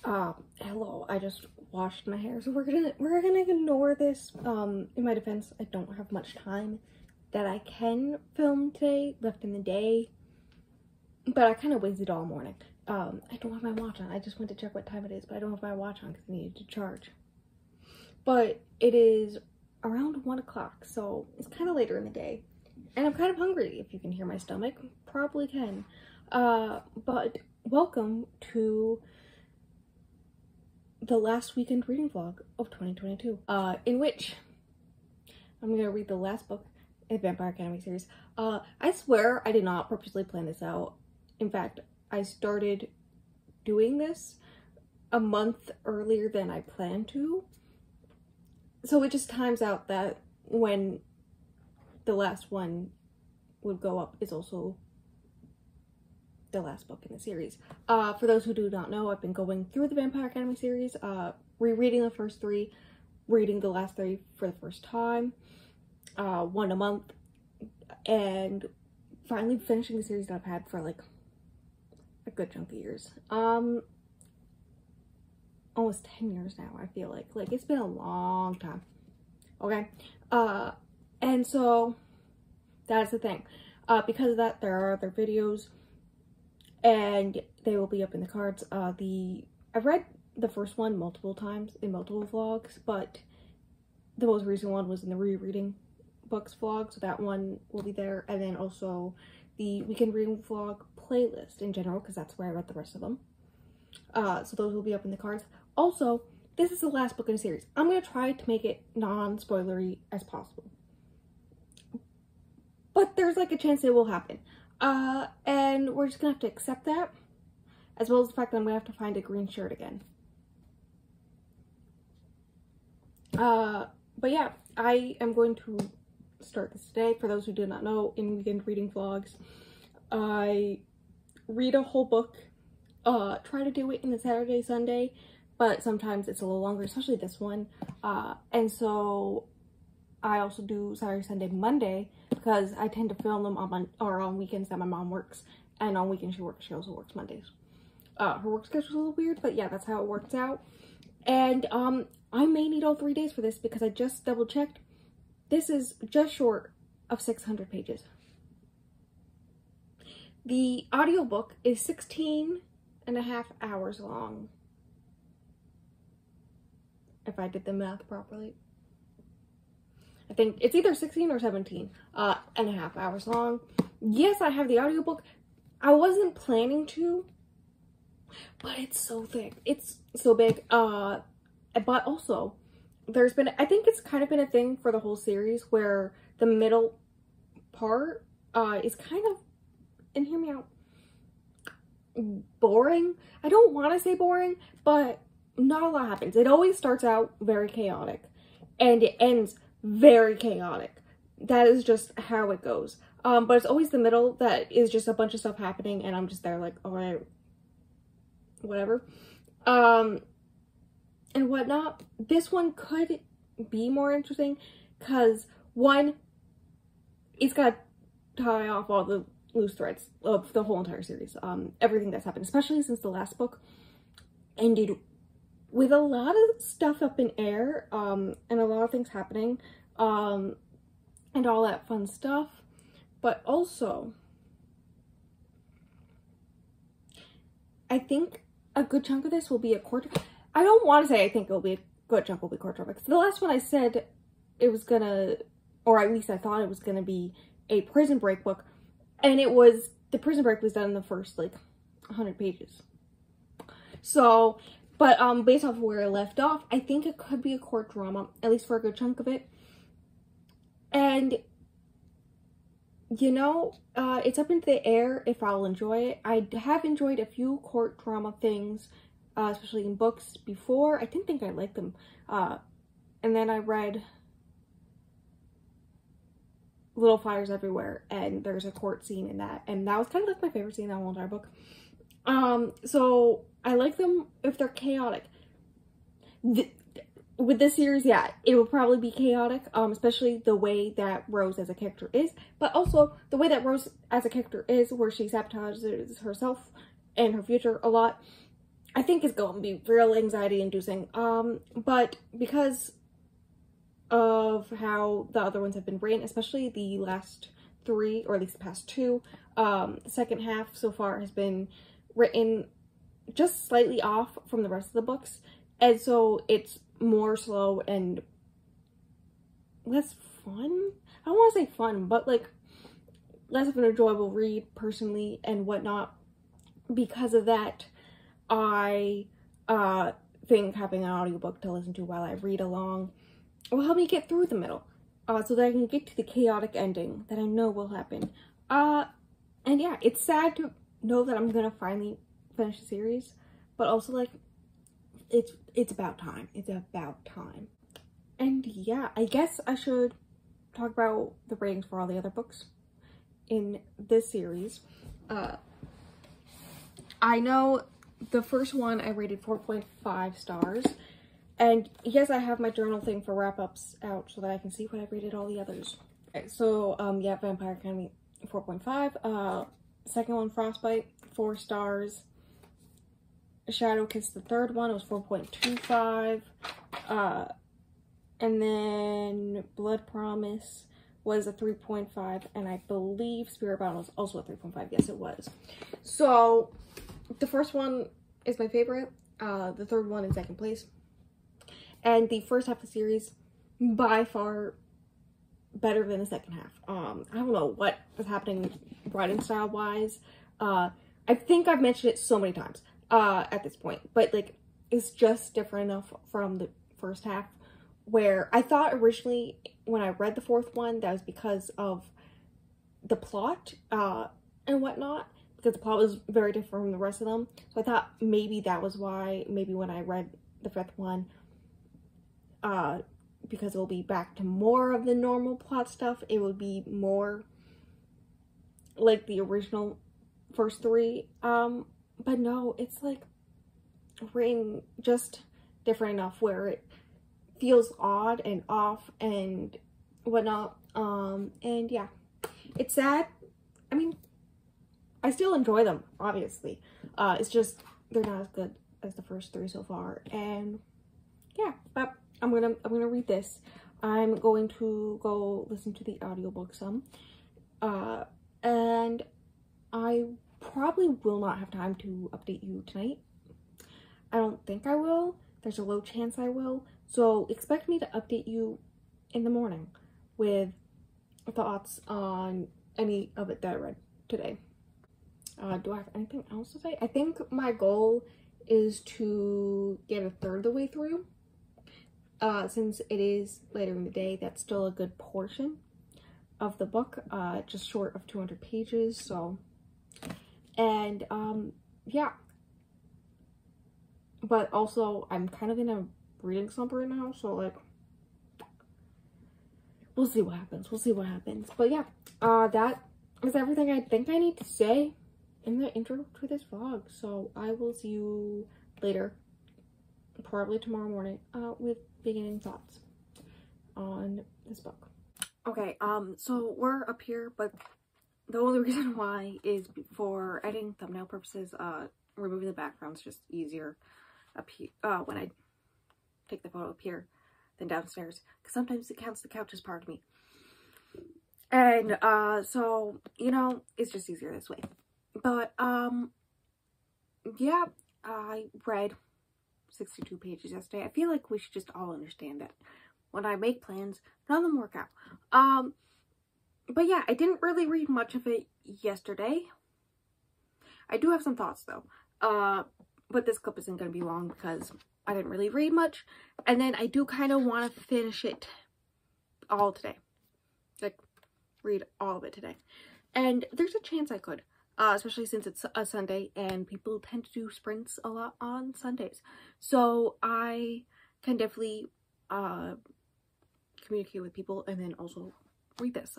Hello, I just washed my hair, so we're gonna ignore this. In my defense, I don't have much time that I can film today left in the day, but I kind of wasted all morning. I don't have my watch on. I just went to check what time it is, but I don't have my watch on because I needed to charge. But it is around 1 o'clock, so it's kind of later in the day, and I'm kind of hungry. If you can hear my stomach, probably can. But welcome to the last weekend reading vlog of 2022, in which I'm gonna read the last book in the Vampire Academy series. I swear I did not purposely plan this out. In fact, I started doing this a month earlier than I planned to. So it just times out that when the last one would go up is also the last book in the series. For those who do not know, I've been going through the Vampire Academy series, rereading the first three, reading the last three for the first time, one a month, and finally finishing the series that I've had for like a good chunk of years. Almost 10 years now, I feel like it's been a long time. Okay, and so that's the thing. Because of that, there are other videos and they will be up in the cards. I've read the first one multiple times in multiple vlogs, but the most recent one was in the rereading books vlog, so that one will be there. And then also the weekend reading vlog playlist in general, because that's where I read the rest of them. So those will be up in the cards. Also, this is the last book in the series. I'm going to try to make it non-spoilery as possible, but there's like a chance it will happen. And we're just gonna have to accept that, as well as the fact that I'm gonna have to find a green shirt again. But yeah, I am going to start this today. For those who do not know, in weekend reading vlogs, I read a whole book, try to do it in the Saturday, Sunday, but sometimes it's a little longer, especially this one. And so I also do Saturday, Sunday, Monday, because I tend to film them on weekends that my mom works, and on weekends she also works Mondays. Her work schedule's a little weird, but yeah, that's how it works out. And I may need all 3 days for this because I just double checked. This is just short of 600 pages. The audiobook is 16.5 hours long, if I did the math properly. I think it's either 16 or 17.5 hours long. Yes, I have the audiobook. I wasn't planning to, but it's so thick. It's so big. But also, there's been, I think it's kind of been a thing for the whole series where the middle part is kind of, and hear me out, boring. I don't want to say boring, but not a lot happens. It always starts out very chaotic, and it ends very chaotic. That is just how it goes. But it's always the middle that is just a bunch of stuff happening, and I'm just there like, all right, whatever, and whatnot. This one could be more interesting because, one, it's got to tie off all the loose threads of the whole entire series, everything that's happened, especially since the last book ended with a lot of stuff up in air, and a lot of things happening, and all that fun stuff. But also, I think a good chunk of this will be a court. I don't want to say I think it'll be a good chunk will be court drama, because the last one I said it was gonna, or at least I thought it was gonna be a Prison Break book, and it was, the Prison Break was done in the first like 100 pages. So, but based off of where I left off, I think it could be a court drama, at least for a good chunk of it. And, you know, it's up into the air if I'll enjoy it. I have enjoyed a few court drama things, especially in books before. I didn't think I liked them. And then I read Little Fires Everywhere, and there's a court scene in that, and that was kind of like my favorite scene in that whole entire book. So I like them if they're chaotic. With this series, yeah, it will probably be chaotic, especially the way that Rose as a character is, but also the way that Rose as a character is, where she sabotages herself and her future a lot. I think is going to be real anxiety inducing. But because of how the other ones have been written, especially the last 3, or at least the past 2, second half so far has been written just slightly off from the rest of the books, and so it's more slow and less fun. I don't want to say fun, but like less of an enjoyable read personally and whatnot. Because of that, I think having an audiobook to listen to while I read along will help me get through the middle, so that I can get to the chaotic ending that I know will happen. And yeah, it's sad to know that I'm gonna finally finish the series, but also like it's about time. It's about time. And yeah, I guess I should talk about the ratings for all the other books in this series. I know the first one I rated 4.5 stars. And yes, I have my journal thing for wrap-ups out so that I can see what I rated all the others. So, yeah, Vampire Academy 4.5. Second one, Frostbite, 4 stars. Shadow Kiss, the third one, was 4.25. And then Blood Promise was a 3.5. And I believe Spirit Bound was also a 3.5. Yes, it was. So, the first one is my favorite. The third one in second place. And the first half of the series, by far better than the second half. I don't know what is happening writing style wise. I think I've mentioned it so many times at this point, but like it's just different enough from the first half, where I thought originally when I read the fourth one that was because of the plot and whatnot, because the plot was very different from the rest of them. So I thought maybe that was why, maybe when I read the fifth one, because it will be back to more of the normal plot stuff, it would be more like the original first 3. But no, it's like written just different enough where it feels odd and off and whatnot. And yeah, it's sad. I mean, I still enjoy them, obviously. It's just they're not as good as the first 3 so far. And yeah, but I'm gonna read this. I'm going to go listen to the audiobook some. And I probably will not have time to update you tonight. I don't think I will. There's a low chance I will. So expect me to update you in the morning with thoughts on any of it that I read today. Do I have anything else to say? I think my goal is to get a third of the way through. Since it is later in the day, that's still a good portion of the book, just short of 200 pages, so, and, yeah, but also, I'm kind of in a reading slump right now, so, like, we'll see what happens, but yeah, that is everything I think I need to say in the intro to this vlog, so I will see you later, probably tomorrow morning, with beginning thoughts on this book. Okay, so we're up here, but the only reason why is for editing thumbnail purposes. Removing the background's just easier up here, when I take the photo up here than downstairs, because sometimes it counts the couch as part of me. And, so, you know, it's just easier this way. But, yeah, I read 62 pages yesterday. I feel like we should just all understand that when I make plans, none of them work out. But yeah, I didn't really read much of it yesterday. I do have some thoughts though. But this clip isn't going to be long because I didn't really read much. And then I do kind of want to finish it all today. Like, read all of it today. And there's a chance I could. Especially since it's a Sunday and people tend to do sprints a lot on Sundays. So I can definitely communicate with people and then also read this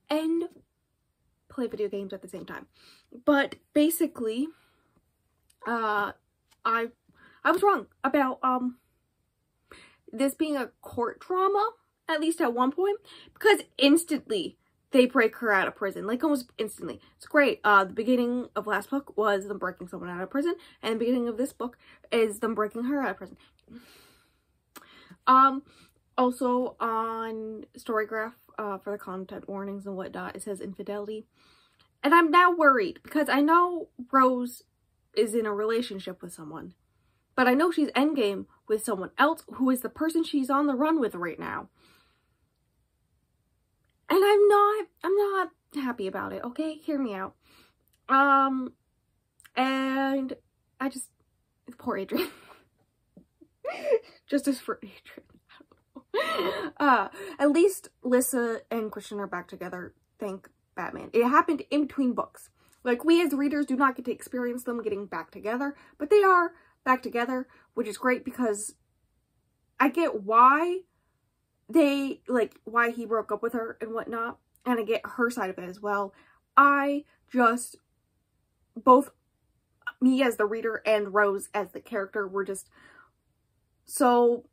and play video games at the same time. But basically, I was wrong about this being a court drama, at least at one point, because instantly they break her out of prison, like almost instantly. It's great. The beginning of last book was them breaking someone out of prison, and the beginning of this book is them breaking her out of prison. Also on Storygraph, for the content warnings and whatnot, it says infidelity. And I'm now worried because I know Rose is in a relationship with someone, but I know she's endgame with someone else who is the person she's on the run with right now. And I'm not happy about it, okay? Hear me out. And I just, poor Adrian. Justice for Adrian. At least Lissa and Christian are back together, thank Batman. It happened in between books. Like, we as readers do not get to experience them getting back together, but they are back together, which is great because I get why why he broke up with her and whatnot, and I get her side of it as well. Both me as the reader and Rose as the character were just so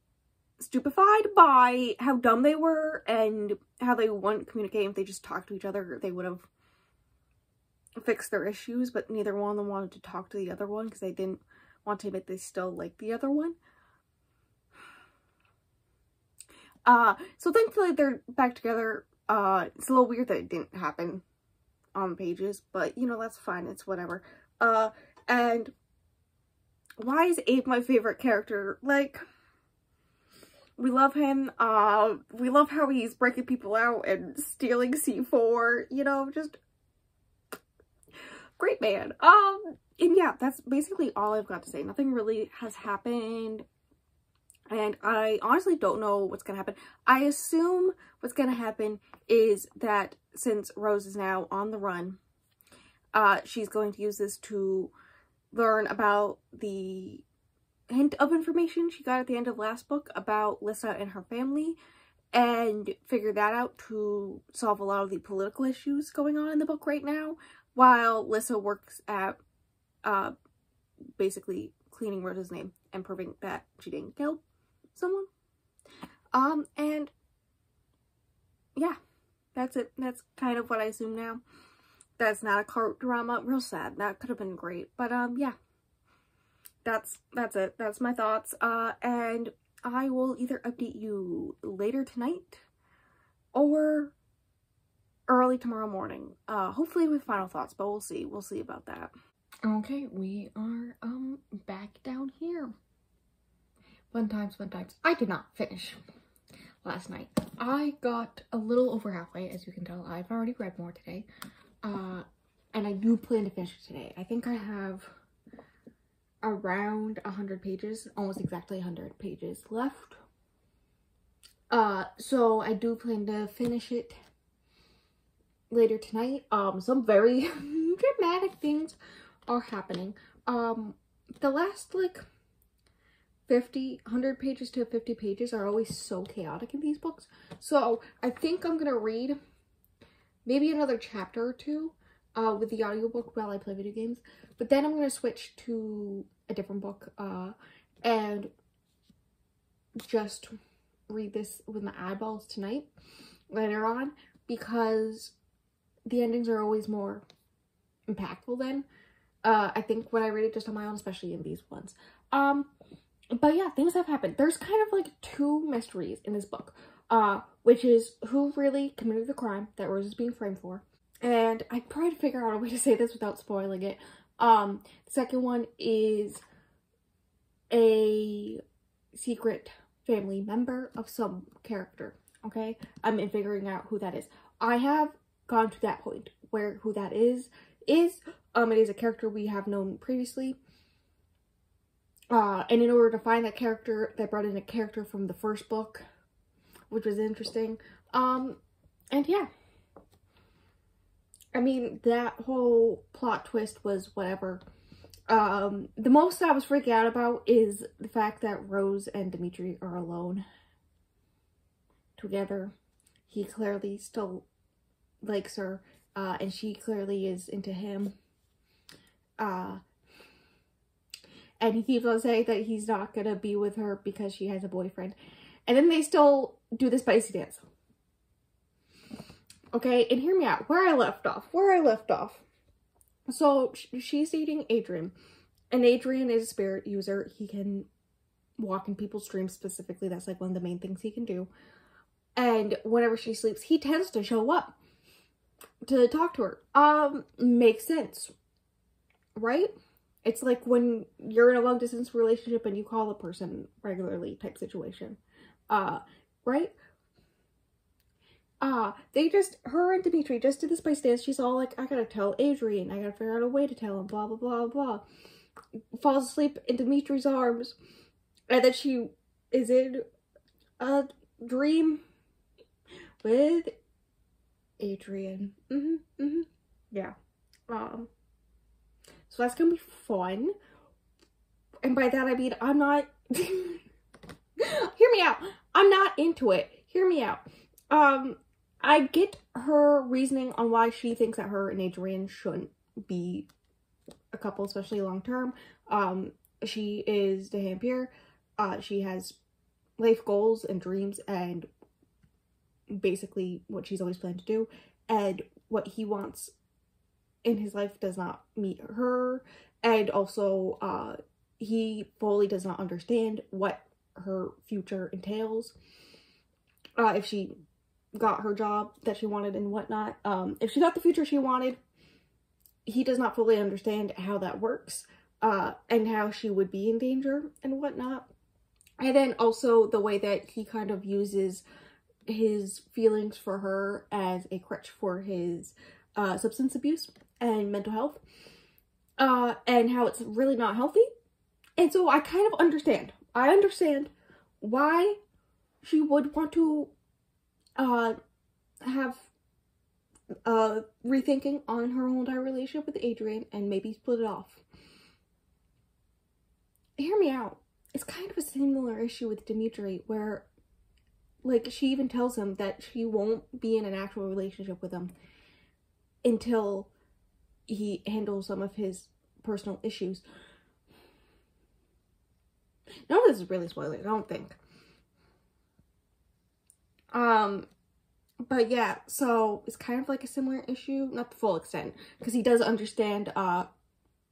stupefied by how dumb they were and how they wouldn't communicate. If they just talked to each other, they would have fixed their issues, but neither one of them wanted to talk to the other one because they didn't want to admit they still liked the other one. So thankfully they're back together. It's a little weird that it didn't happen on the pages, but you know, that's fine. It's whatever. And why is Abe my favorite character? Like, we love him. We love how he's breaking people out and stealing C4, you know, just great man. And yeah, that's basically all I've got to say. Nothing really has happened. And I honestly don't know what's going to happen. I assume what's going to happen is that since Rose is now on the run, she's going to use this to learn about the hint of information she got at the end of last book about Lissa and her family, and figure that out to solve a lot of the political issues going on in the book right now, while Lissa works at basically cleaning Rose's name and proving that she didn't kill someone. And yeah, that's it. That's kind of what I assume now. That's not a court drama. Real sad. That could have been great. But yeah, that's it. That's my thoughts. And I will either update you later tonight or early tomorrow morning. Hopefully with final thoughts, but we'll see. We'll see about that. Okay, we are back down here. Fun times, fun times. I did not finish last night. I got a little over halfway, as you can tell. I've already read more today. And I do plan to finish it today. I think I have around 100 pages, almost exactly 100 pages left. So I do plan to finish it later tonight. Some very dramatic things are happening. The last, like, 100 pages to 50 pages are always so chaotic in these books. So I think I'm gonna read maybe another chapter or two with the audiobook while I play video games. But then I'm gonna switch to a different book and just read this with my eyeballs tonight later on, because the endings are always more impactful then. I think when I read it just on my own, especially in these ones. But yeah, things have happened. There's kind of like two mysteries in this book, which is who really committed the crime that Rose is being framed for. And I tried to figure out a way to say this without spoiling it. The second one is a secret family member of some character, okay? I'm in figuring out who that is. I have gone to that point where who that is. It is a character we have known previously. And in order to find that character, they brought in a character from the first book, which was interesting. And yeah. I mean, that whole plot twist was whatever. The most I was freaking out about is the fact that Rose and Dimitri are alone together. He clearly still likes her, and she clearly is into him. And he keeps on saying that he's not gonna be with her because she has a boyfriend. And then they still do the spicy dance. Okay, and hear me out. Where I left off. So she's dating Adrian, and Adrian is a spirit user. He can walk in people's dreams specifically. That's like one of the main things he can do. And whenever she sleeps, he tends to show up to talk to her. Makes sense, right? It's like when you're in a long distance relationship and you call a person regularly type situation. Right? Her and Dimitri just did this by stance. She's all like, I gotta tell Adrian, I gotta figure out a way to tell him, blah, blah, blah, blah. Falls asleep in Dimitri's arms. And then she is in a dream with Adrian. Yeah. So that's gonna be fun. And by that I mean, I'm not... Hear me out. I'm not into it. Hear me out. I get her reasoning on why she thinks that her and Adrian shouldn't be a couple, especially long term. She is Dahampir. She has life goals and dreams and basically what she's always planned to do. And what he wants in his life does not meet her. And also, he fully does not understand what her future entails. If she got her job that she wanted and whatnot. If she got the future she wanted, he does not fully understand how that works, and how she would be in danger and whatnot. And then also the way that he kind of uses his feelings for her as a crutch for his substance abuse and mental health, and how it's really not healthy. And so I kind of understand. I understand why she would want to have rethinking on her whole entire relationship with Adrian and maybe split it off. Hear me out. It's kind of a similar issue with Dimitri where, like, she even tells him that she won't be in an actual relationship with him until he handles some of his personal issues. None of this is really spoilers, I don't think. But yeah, so it's kind of like a similar issue, not the full extent, because he does understand,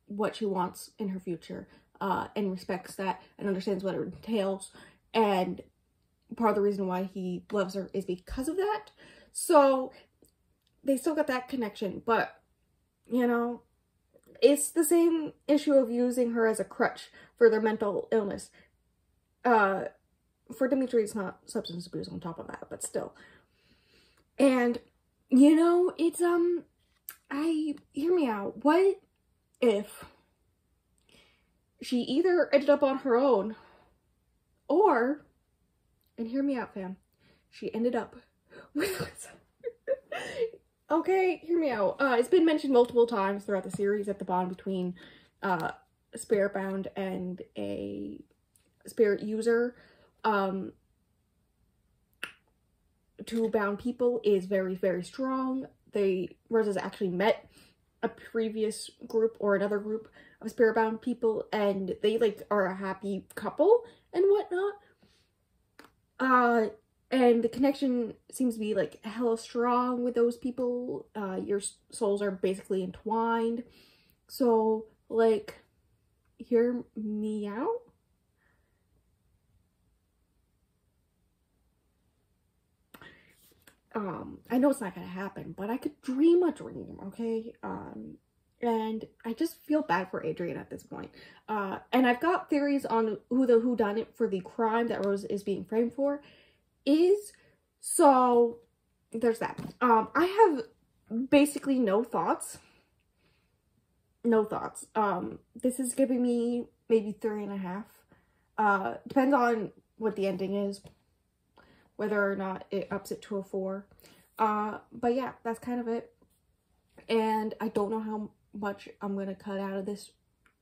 what she wants in her future, and respects that and understands what it entails, and part of the reason why he loves her is because of that. So they still got that connection, but, you know, it's the same issue of using her as a crutch for their mental illness. For Dimitri, it's not substance abuse on top of that, but still. And, you know, it's, hear me out. What if she either ended up on her own, or, and hear me out, fam, she ended up with, okay, hear me out. It's been mentioned multiple times throughout the series that the bond between, Spiritbound and a spirit user, two bound people is very, very strong. Rosa's actually met a previous group or another group of spirit bound people, and they like are a happy couple and whatnot. And the connection seems to be like hella strong with those people. Your souls are basically entwined. So like, hear me out. I know it's not gonna happen, but I could dream a dream, okay? And I just feel bad for Adrian at this point. And I've got theories on who the whodunit for the crime that Rose is being framed for is. So there's that. I have basically no thoughts. No thoughts. This is giving me maybe 3.5. Depends on what the ending is, whether or not it ups it to a 4. But yeah, that's kind of it. And I don't know how much I'm gonna cut out of this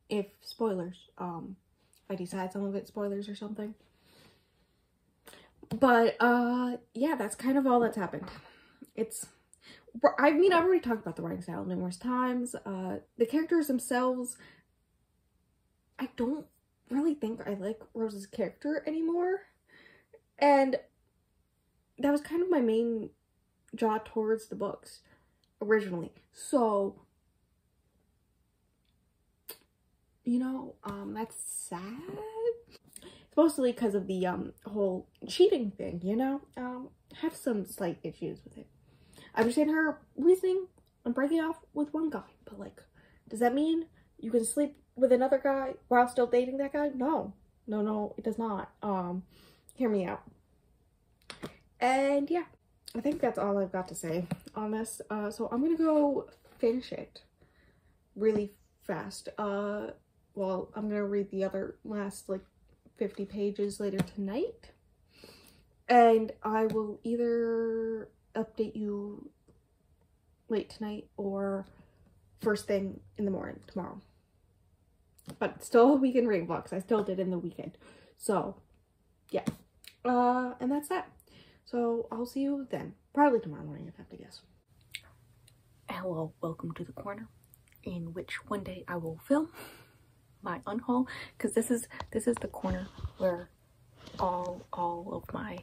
if spoilers. If I decide some of it's spoilers or something. But yeah, that's kind of all that's happened. I mean, I've already talked about the writing style numerous times. The characters themselves, I don't really think I like Rose's character anymore. And that was kind of my main draw towards the books originally. So, you know, that's sad. It's mostly because of the whole cheating thing, you know? Have some slight issues with it. I understand her reasoning on breaking off with one guy, but like, does that mean you can sleep with another guy while still dating that guy? No, it does not. Hear me out. And yeah, I think that's all I've got to say on this. So I'm gonna go finish it really fast. Well, I'm gonna read the other last like 50 pages later tonight, and I will either update you late tonight or first thing in the morning tomorrow. But still a weekend reading vlog, I still did in the weekend. So yeah, and that's that. So I'll see you then, probably tomorrow morning if I have to guess. Hello, welcome to the corner in which one day I will film my unhaul, because this is the corner where all of my,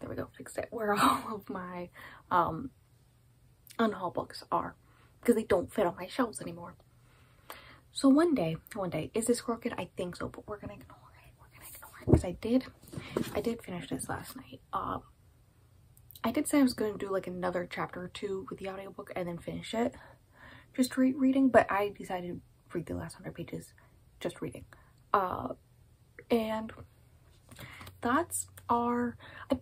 there we go, fixed it, where all of my unhaul books are, because they don't fit on my shelves anymore. So one day, is this crooked? I think so, but we're gonna ignore it, because I did finish this last night. I did say I was going to do like another chapter or two with the audiobook and then finish it, just reading, but I decided to read the last 100 pages just reading. And that's I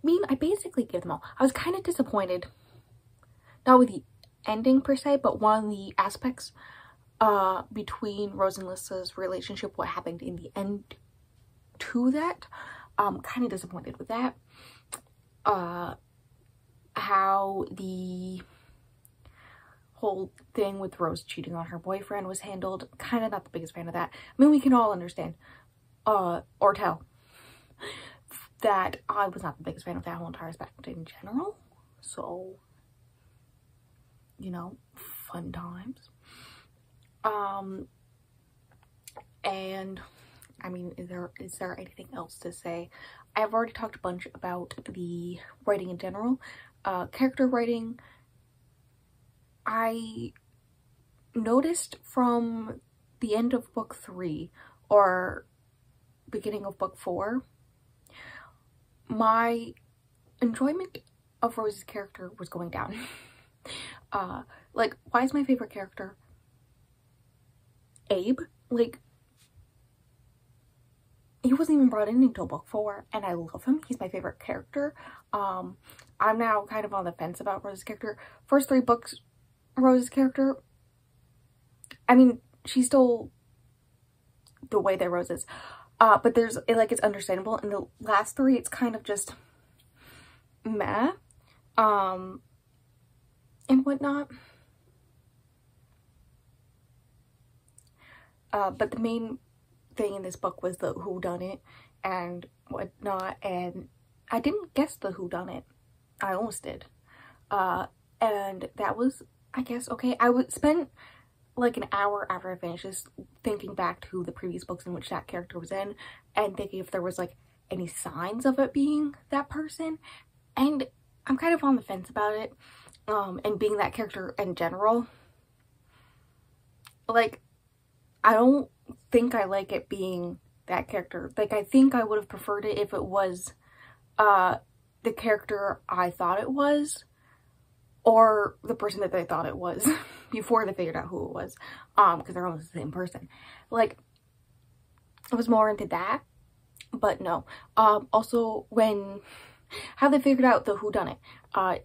mean, I basically gave them all. I was kind of disappointed, not with the ending per se, but one of the aspects between Rose and Lissa's relationship, what happened in the end to that. Kind of disappointed with that. How the whole thing with Rose cheating on her boyfriend was handled, kind of not the biggest fan of that. I mean, we can all understand or tell that I was not the biggest fan of that whole entire aspect in general. So, you know, fun times. And I mean, is there anything else to say? I've already talked a bunch about the writing in general. Character writing, I noticed from the end of book 3 or beginning of book 4, my enjoyment of Rose's character was going down. Like, why is my favorite character Abe? Like, he wasn't even brought in until book 4, and I love him. He's my favorite character. I'm now kind of on the fence about Rose's character. First 3 books, Rose's character, I mean, she's still the way that Rose is. But there's, it's understandable. In the last 3, it's kind of just meh. And whatnot. But the main thing in this book was the whodunit and whatnot, and I didn't guess the whodunit. I almost did. And that was, I guess, okay. I would spend like an hour after I finished this thinking back to the previous books in which that character was in and thinking if there was like any signs of it being that person, and I'm kind of on the fence about it. And being that character in general, like, I don't think I like it being that character. Like, I think I would have preferred it if it was the character I thought it was, or the person that they thought it was before they figured out who it was, because they're almost the same person. Like, I was more into that, but no. Also, how they figured out the whodunit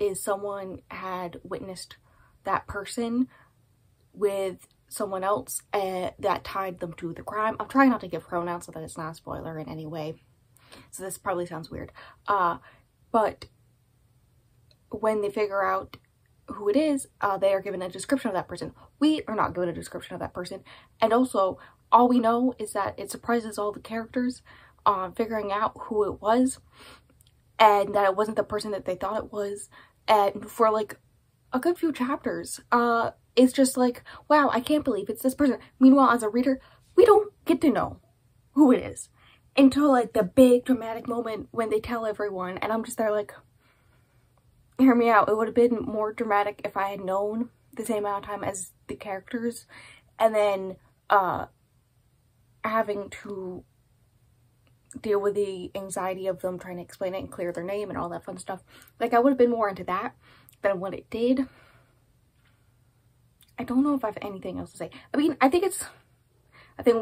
is someone had witnessed that person with someone else that tied them to the crime. I'm trying not to give pronouns so that it's not a spoiler in any way, so this probably sounds weird. But when they figure out who it is, they are given a description of that person. We are not given a description of that person, and also all we know is that it surprises all the characters on figuring out who it was, and that it wasn't the person that they thought it was. And for like a good few chapters, it's just like, wow, I can't believe it's this person. Meanwhile, as a reader, we don't get to know who it is. until like the big dramatic moment when they tell everyone, and I'm just there like, hear me out. It would have been more dramatic if I had known the same amount of time as the characters, and then having to deal with the anxiety of them trying to explain it and clear their name and all that fun stuff. Like, I would have been more into that than what it did. I don't know if I have anything else to say. I mean, I think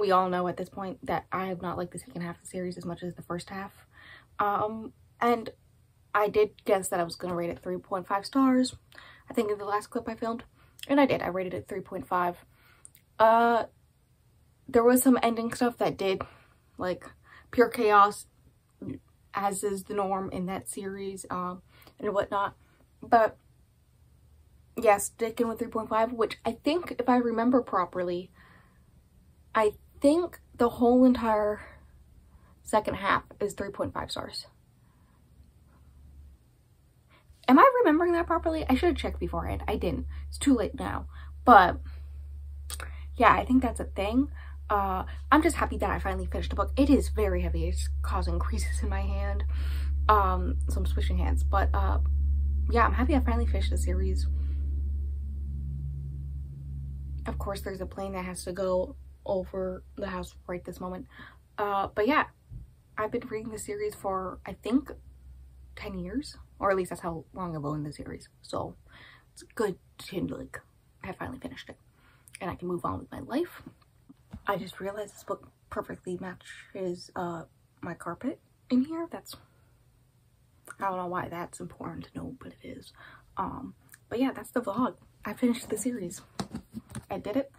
we all know at this point that I have not liked the second half of the series as much as the first half. And I did guess that I was going to rate it 3.5 stars, I think, in the last clip I filmed. And I did. I rated it 3.5. There was some ending stuff that did, like, pure chaos, as is the norm in that series, and whatnot. But yeah, sticking with 3.5, which I think, if I remember properly, I think the whole entire second half is 3.5 stars. Am I remembering that properly? I should have checked beforehand. I didn't. It's too late now. But yeah, I think that's a thing. I'm just happy that I finally finished the book. It is very heavy. It's causing creases in my hand. So I'm switching hands. But yeah, I'm happy I finally finished the series. Of course, there's a plane that has to go over the house right this moment. But yeah, I've been reading the series for, I think, 10 years. Or at least that's how long I've owned the series. So it's good to, like, I finally finished it. And I can move on with my life. I just realized this book perfectly matches my carpet in here. That's, I don't know why that's important to know, but it is. But yeah, that's the vlog. I finished the series. I did it.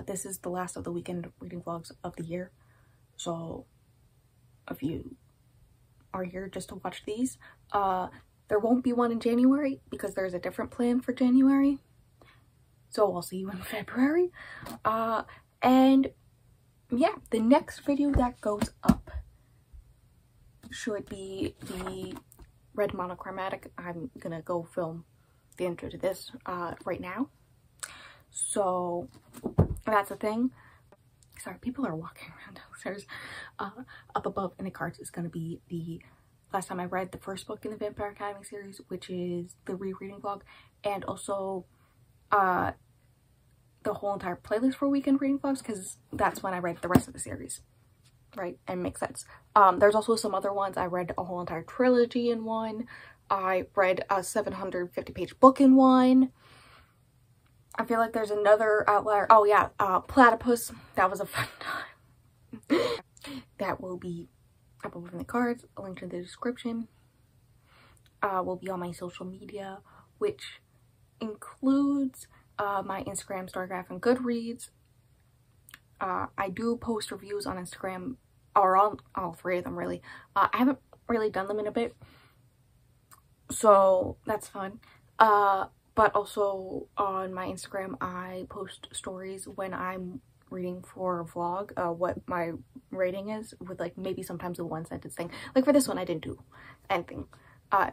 This is the last of the weekend reading vlogs of the year. So if you are here just to watch these, there won't be one in January because there's a different plan for January. So I'll see you in February. And yeah, the next video that goes up should be the red monochromatic. I'm gonna go film the intro to this right now. So that's a thing. Sorry, people are walking around downstairs. Up above in the cards is gonna be the last time I read the first book in the Vampire Academy series, which is the rereading vlog, and also the whole entire playlist for weekend reading vlogs, because that's when I read the rest of the series, right? And makes sense. There's also some other ones. I read a whole entire trilogy in one. I read a 750-page book in one. I feel like there's another outlier. Oh yeah, Platypus. That was a fun time. That will be up above in the cards, a link in the description. Will be on my social media, which includes my Instagram, Storygraph, and Goodreads. I do post reviews on Instagram, or on all three of them really. I haven't really done them in a bit, so that's fun. But also on my Instagram, I post stories when I'm reading for a vlog, what my rating is, with like maybe sometimes a one-sentence thing. Like for this one, I didn't do anything,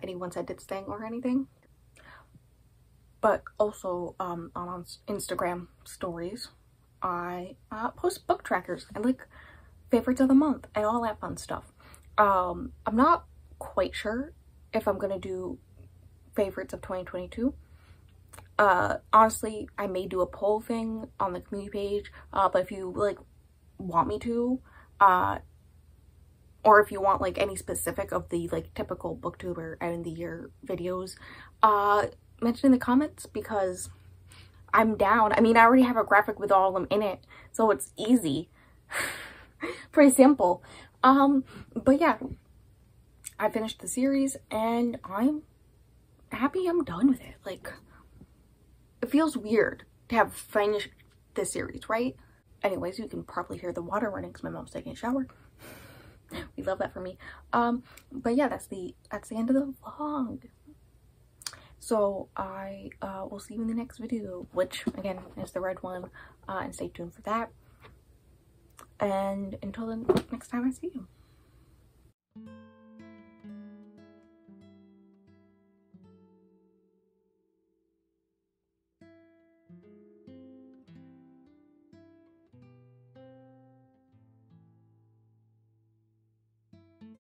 any one-sentence thing or anything. But also on Instagram stories, I post book trackers and like favorites of the month and all that fun stuff. I'm not quite sure if I'm gonna do favorites of 2022. Honestly, I may do a poll thing on the community page, but if you like want me to, or if you want like any specific of the like typical booktuber end of the year videos, mention in the comments, because I'm down. I mean, I already have a graphic with all of them in it, so it's easy. Pretty simple. But yeah, I finished the series and I'm happy I'm done with it. Like, it feels weird to have finished this series, right? Anyways, you can probably hear the water running because my mom's taking a shower. We love that for me. But yeah, that's the end of the vlog. So I will see you in the next video, which again is the red one, and stay tuned for that. And until the next time I see you.